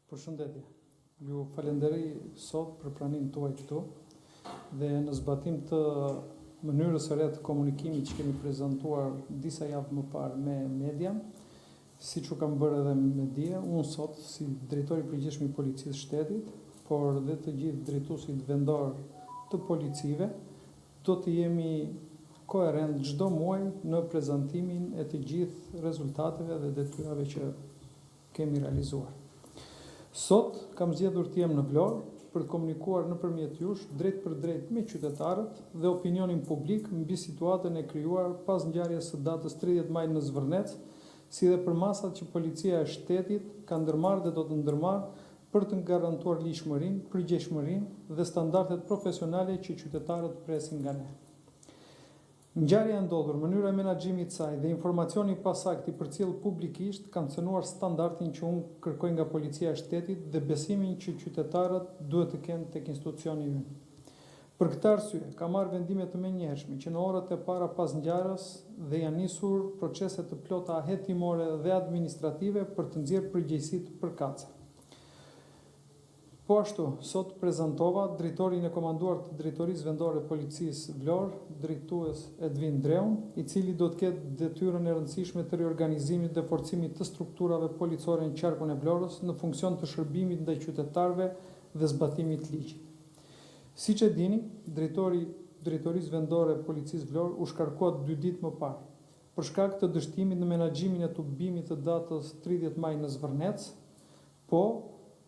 Përshëndetje. Ju falenderoj sot për pranimin tuaj këtu dhe në zbatim të mënyrës së re të komunikimit që kemi prezantuar disa javë më parë me media, siç u kam bërë edhe me dije, unë sot si drejtori i përgjithshëm i Policisë së Shtetit, por dhe të gjithë drejtuesit vendor të policive, do të jemi koherent çdo muaj në prezantimin e të gjithë rezultateve dhe detyrave që kemi realizuar. Sot kam zgjedhur të jem në Vlorë për të komunikuar nëpërmjet jush drejt për drejt me qytetarët dhe opinionin publik mbi situatën e krijuar pas ngjarjes së datës 30 maj në Zvërnec, si dhe për masat që Policia e Shtetit ka ndërmarrë dhe do të ndërmarrë për të garantuar ligjshmërinë, përgjegjësinë dhe standardet profesionale që qytetarët presin nga ne. Ngjarja e ndodhur, mënyra e menaxhimit të saj dhe informacioni pasaktë i përcjell publikisht kanë cënuar standardin që unë kërkoj nga Policia e Shtetit dhe besimin që qytetarët duhet të kenë tek institucioni ynë. Për këtë arsye, kam marrë vendime të menjëhershme që në orët e para pas ngjarjes dhe janë nisur procese të plota hetimore dhe administrative për të nxjerrë përgjegjësitë përkatëse. Po ashtu, sot prezantova drejtorin e komanduar të Drejtorisë Vendore Policisë Vlorë, drejtues Edvin Dreun, i cili do të ketë detyrën e rëndësishme të riorganizimit dhe forcimit të strukturave policore në qarkun e Vlorës në funksion të shërbimit ndaj qytetarëve dhe zbatimit të ligjit. Siç e dini, drejtori Drejtorisë Vendore Policisë Vlorë u shkarkuat 2 ditë më parë, për shkak të dështimit në menaxhimin e tubimit të datës 30 maj në Zvërnec, po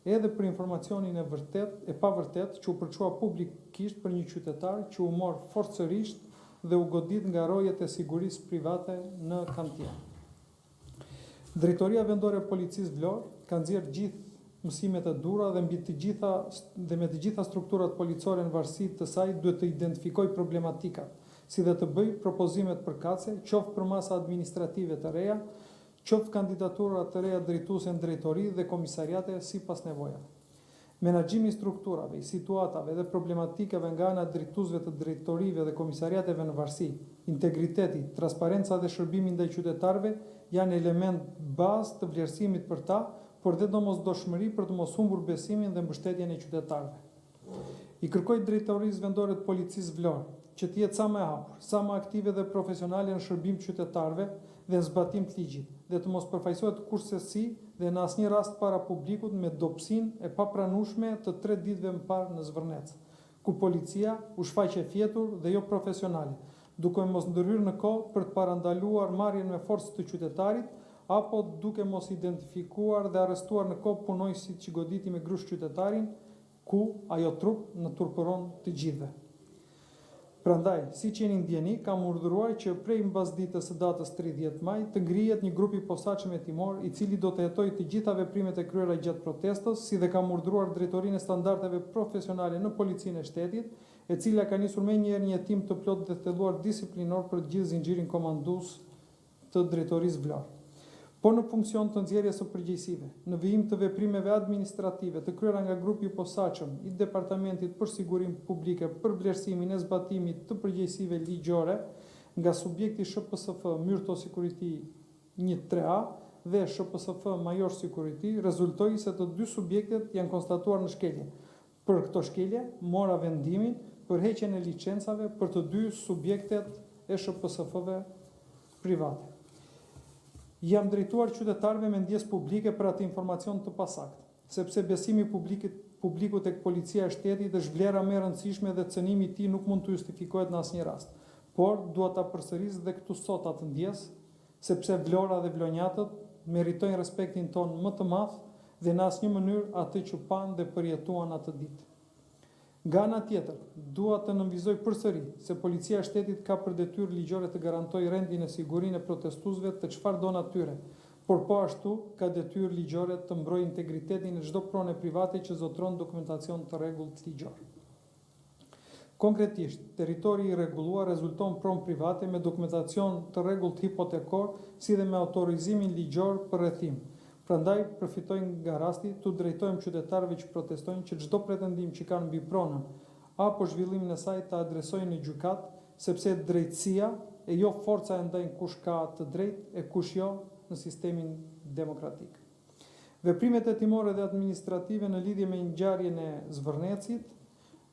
edhe për informacionin e pavërtet që u përçua publikisht për një qytetar që u mor forcërisht dhe u godit nga rojet e sigurisë private në kantier. Drejtoria Vendore e Policisë Vlorë ka nxjerrë gjithë mësimet e dhura dhe me të gjitha strukturat policore në varësi të saj duhet të identifikoj problematikat, si dhe të bëj propozimet përkatëse, qoftë për masa administrative të reja, qoftë kandidatura të reja drejtuese në drejtori dhe komisariate sipas nevojave. Menaxhimi i strukturave, i situatave dhe problematikave nga ana drejtuesve të drejtorive dhe komisariateve në varësi, integriteti, transparenca dhe shërbimi ndaj qytetarëve janë element bazë të vlerësimit për ta, por dhe domosdoshmëri për të mos humbur besimin dhe mbështetjen e qytetarëve. I kërkoj Drejtorisë Vendore të Policisë Vlorë që të jetë sa më e hapur, sa më aktive dhe profesionale në shërbim të qytetarëve dhe në zbatim të ligjit, dhe të mos përfaqësohet kurrësi dhe në asnjë rast para publikut me dobësinë e papranueshme të 3 ditëve më parë në Zvërnec, ku policia u shfaqe fjetur dhe jo profesionale, duke mos ndërhyrë në kohë për të parandaluar marrjen me forcë të qytetarit, apo duke mos identifikuar dhe arrestuar në kohë punojësit që goditi me grush qytetarin, ku ajo trup në turpëron të gjithëve. Prandaj, siç jeni ndjeni, kam urdhëruar që prej mbasditës së datës 30 maj të ngrihet një grup i posaçëm hetimor i cili do të hetojë të gjitha veprimet e kryera gjatë protestës, si dhe kam urdhëruar Drejtorinë e Standardeve Profesionale në Policinë e Shtetit, e cila ka nisur menjëherë një hetim të plotë dhe thelluar disiplinor për të gjithë zinxhirin komandues të Drejtorisë Vlorë. Po në funksion të nxjerrjes së përgjegjësive, në vijim të veprimeve administrative të kryera nga grupi i posaçëm i Departamentit për Sigurinë Publike për vlerësimin e zbatimit të përgjegjësive ligjore nga subjekti SHPSF Myrto Security 1-3A dhe SHPSF Major Security, rezultoi se të 2 subjektet janë konstatuar në shkelje. Për këto shkelje, mora vendimin për heqjen e licencave për të 2 subjektet e SHPSF-ve private. Jam drejtuar qytetarëve me ndjesë publike për atë informacion të pasaktë, sepse besimi publiku tek Policia e Shtetit është vlera më e rëndësishme dhe cënimi i tij nuk mund të justifikohet në asnjë rast. Por dua ta përsëris dhe këtu sot atë ndjes, sepse Vlora dhe vlonjatët meritojnë respektin ton më të madh dhe në asnjë mënyrë atë që pan dhe përjetuan atë ditë. Nga ana tjetër, dua të nënvizoj përsëri se Policia e Shtetit ka për detyrë ligjore të garantojë rendin e sigurinë e protestuesve të çfarëdo natyre, por po ashtu ka detyrë ligjore të mbrojë integritetin e çdo prone private që zotron dokumentacion të rregullt ligjor. Konkretisht, territori i rregulluar rezulton pronë private me dokumentacion të rregullt hipotekor, si dhe me autorizimin ligjor për rrethim. Prandaj, përfitojnë nga rasti të drejtojmë qytetarëve që protestojnë që çdo pretendim që kanë mbi pronën apo zhvillimin e saj të adresojnë në gjykat, sepse drejtësia e jo forca e ndajnë kush ka të drejtë e kush jo në sistemin demokratik. Veprimet hetimore dhe administrative në lidhje me ngjarjen e Zvërnecit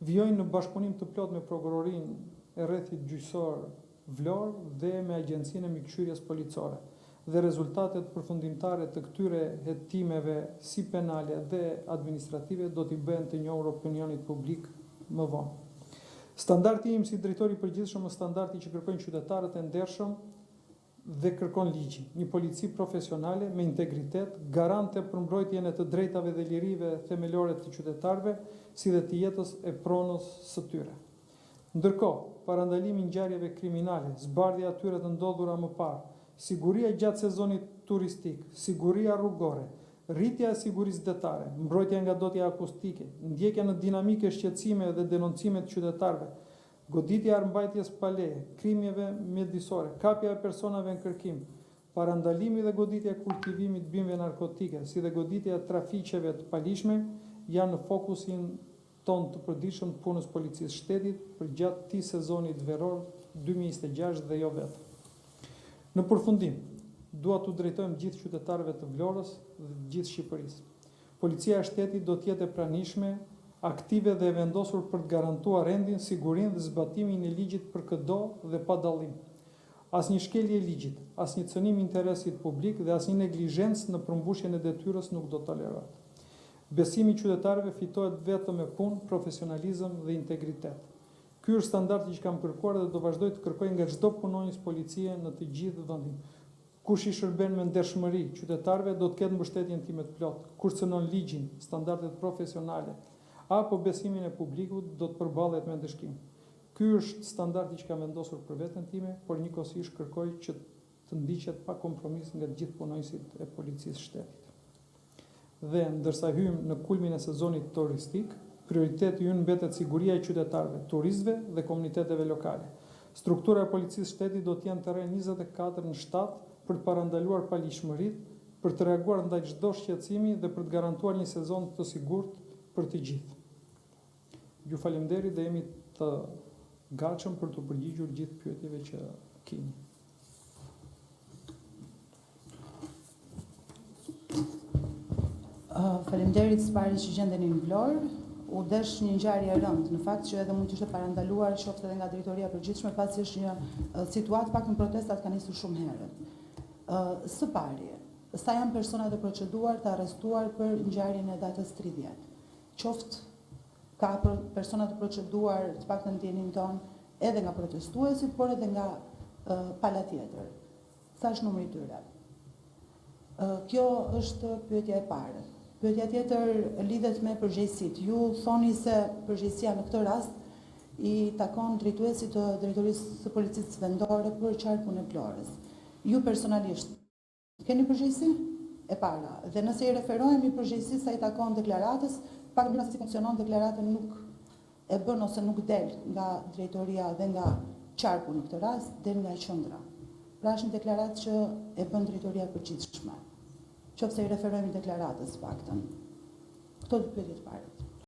vijojnë në bashkëpunim të plot me prokurorinë e rrethit gjyqësor Vlorë dhe me Agjencinë e Mikëqyrjes Policore. Dhe rezultatet përfundimtare të këtyre hetimeve si penale dhe administrative do t'i bëhen të njohur opinionit publik më vonë. Standardi im si drejtori i përgjithshëm është standardi që kërkojnë qytetarët e ndershëm dhe kërkon ligji, një polici profesionale me integritet, garante për mbrojtjen e të drejtave dhe lirive themelore të qytetarëve, si dhe të jetës e pronës së tyre. Ndërkohë, parandalimi i ngjarjeve kriminale, zbardhja atyre të ndodhura më parë, siguria gjatë sezonit turistik, siguria rrugore, rritja e sigurisë detare, mbrojtja nga dotja akustike, ndjekja në dinamike shqetësime dhe denoncime të qytetarëve, goditja armbajtjes pa leje, krimjeve mjedisore, kapja e personave në kërkim, parandalimi dhe goditja e kultivimit të bimëve narkotike, si dhe goditja e trafiqeve të palishme, janë në fokusin ton të përditshëm të punës policisë shtetit për gjatë këtij sezonit veror 2026 dhe jo vetëm. Në përfundim, dua t'u drejtojmë gjithë qytetarëve të Vlorës dhe të gjithë Shqipërisë. Policia e shtetit do të jetë e pranishme, aktive dhe e vendosur për të garantuar rendin, sigurinë dhe zbatimin e ligjit për çdo dhe pa dallim. Asnjë shkelje e ligjit, asnjë cënim interesit publik dhe asnjë neglizhencë në përmbushjen e detyrës nuk do tolerohet. Besimi i qytetarëve fitohet vetëm me punë, profesionalizëm dhe integritet. Ky është standardi që kam kërkuar dhe do vazhdoj të kërkoj nga çdo punonjës policie në të gjithë vendin. Kush i shërben me ndershmëri qytetarëve do të ketë mbështetjen time të plotë. Kush cënon ligjin, standardet profesionale apo besimin e publikut do të përballet me ndëshkim. Ky është standardi që kam vendosur për veten time, por njëkohësisht kërkoj që të ndiqet pa kompromis nga të gjithë punonjësit e policisë shtetit. Dhe ndërsa hyjmë në kulmin e sezonit turistik, prioriteti ynë mbetet siguria e qytetarëve, turistëve dhe komuniteteve lokale. Struktura e policisë shtetit do të jenë terren 24 në 7 për të parandaluar palishmëritë, për të reaguar ndaj çdo shqetësimi dhe për të garantuar një sezon të sigurt për të gjithë. Ju faleminderit dhe jemi të gatshëm për të përgjigjur gjithë pyetjeve që keni. Faleminderit së pari që gjendeni në Vlorë. U desh një ngjarje e rëndë, në fakt që edhe mund të ishte parandaluar qoftë edhe nga drejtoria e përgjithshme, pasi është një situatë pak në protestat ka nisur shumë herët. Së pari, sa janë personat e proceduar të arrestuar për ngjarjen e datës 30? Qoftë ka persona të proceduar të paktën në ndjenin ton edhe nga protestuesit, por edhe nga pala tjetër. Sa është numri i tyre? Kjo është pyetja e parë. Pyetja tjetër lidhet me përgjegjësitë. Ju thoni se përgjegjësia në këtë rast i takon drejtuesit të drejtorisë së policisë vendore për qarkun e Vlorës. Ju personalisht keni përgjegjësi? E para. Dhe nëse i referohemi përgjegjësisë sa i takon deklaratës, pak mëna si funksionon deklaratën nuk e bën ose nuk del nga drejtoria dhe nga qarku në këtë rast, del nga qendra. Pra është një deklaratë që e bën drejtoria e përgjithshme. Qoftë se i referohemi deklaratës paktën. Këto dy pyetje të para.